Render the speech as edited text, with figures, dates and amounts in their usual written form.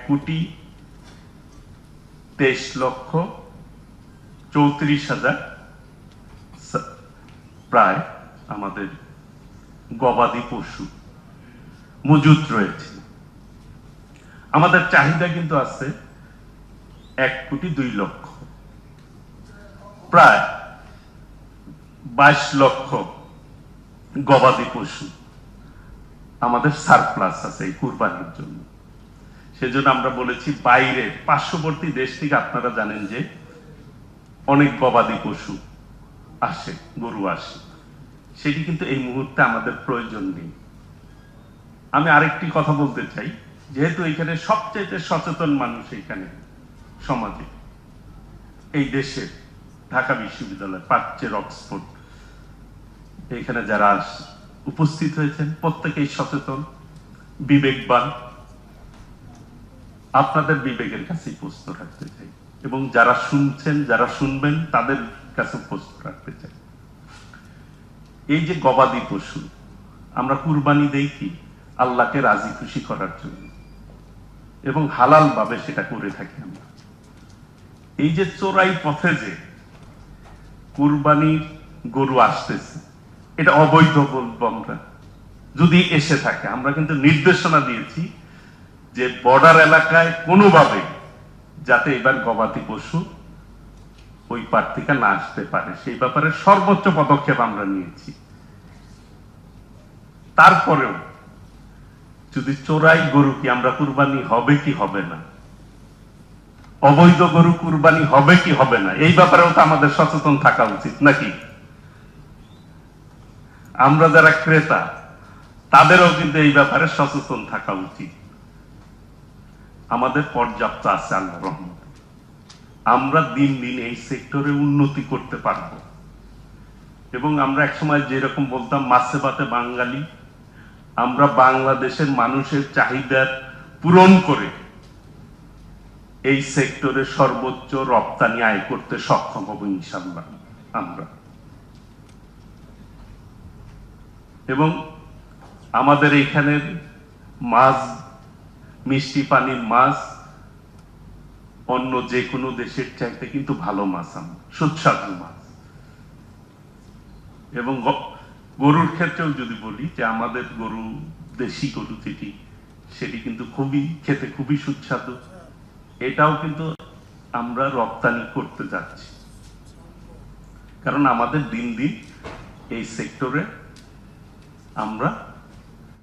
1,23,34,000 প্রায় আমাদের গবাদি পশু মজুত রয়েছে। আমাদের চাহিদা কিন্তু আছে 1,02,00,000, প্রায় 22 লক্ষ গবাদি পশু আমাদের সারপ্লাস আছে এই কুরবানির জন্য। সেজন্য আমরা বলেছি বাইরের পার্শ্ববর্তী দেশ থেকে আপনারা জানেন যে অনেক গবাদি পশু আসে, গরু আসে, সেটি কিন্তু এই মুহূর্তে আমাদের প্রয়োজন নেই। আমি আরেকটি কথা বলতে চাই, যেহেতু এখানে সবচেয়ে সচেতন মানুষ এখানে সমাজে, এই দেশের ঢাকা বিশ্ববিদ্যালয়, প্রাচ্যের অক্সফোর্ড, এখানে যারা উপস্থিত হয়েছেন প্রত্যেকেই সচেতন, বিবেকবান। আপনাদের বিবেকের কাছেই প্রশ্ন রাখতে চাই এবং যারা শুনছেন, যারা শুনবেন তাদের কাছে প্রশ্ন রাখতে চাই। এই যে গবাদি পশু আমরা কুরবানি দেই কি আল্লাহকে রাজি খুশি করার জন্য, এবং হালাল ভাবে সেটা করে থাকি আমরা। এই যে চোরাই পথে যে কুরবানির গরু আসতেছে, এটা অবৈধ বলবো আমরা। যদি এসে থাকে, আমরা কিন্তু নির্দেশনা দিয়েছি যে বর্ডার এলাকায় কোনোভাবে যাতে এবার গবাদি পশু ওই পার থেকে না আসতে পারে, সেই ব্যাপারে সর্বোচ্চ পদক্ষেপ আমরা নিয়েছি। তারপরেও যদি চোরাই গরু কি আমরা কুরবানি হবে কি হবে না, অবৈধ গরু কুরবানি হবে কি হবে না, এই ব্যাপারেও তো আমাদের সচেতন থাকা উচিত নাকি? আমরা যারা ক্রেতা তাদেরও কিন্তু এই ব্যাপারে সচেতন থাকা উচিত। আমাদের পর্যাপ্ত আছে আল্লাহর রহমতে, আমরা দিন দিন এই সেক্টরে উন্নতি করতে পারব। এবং আমরা একসময় যেরকম বলতাম মাছে ভাতে বাঙালি, আমরা বাংলাদেশের মানুষের চাহিদা পূরণ করে এই সেক্টরে সর্বোচ্চ রপ্তানি আয় করতে সক্ষম হব ইনশাআল্লাহ আমরা। এবং আমাদের এখানের মাছ, মিষ্টি পানির মাছ অন্য যে কোনো দেশের চাইতে কিন্তু ভালো মাছ, সুস্বাদু মাছ। এবং গরুর ক্ষেত্রেও যদি বলি যে আমাদের গরু, দেশি গরু যেটি, সেটি কিন্তু খেতে খুবই সুস্বাদু। এটাও কিন্তু আমরা রপ্তানি করতে যাচ্ছি, কারণ আমাদের দিন দিন এই সেক্টরে আমরা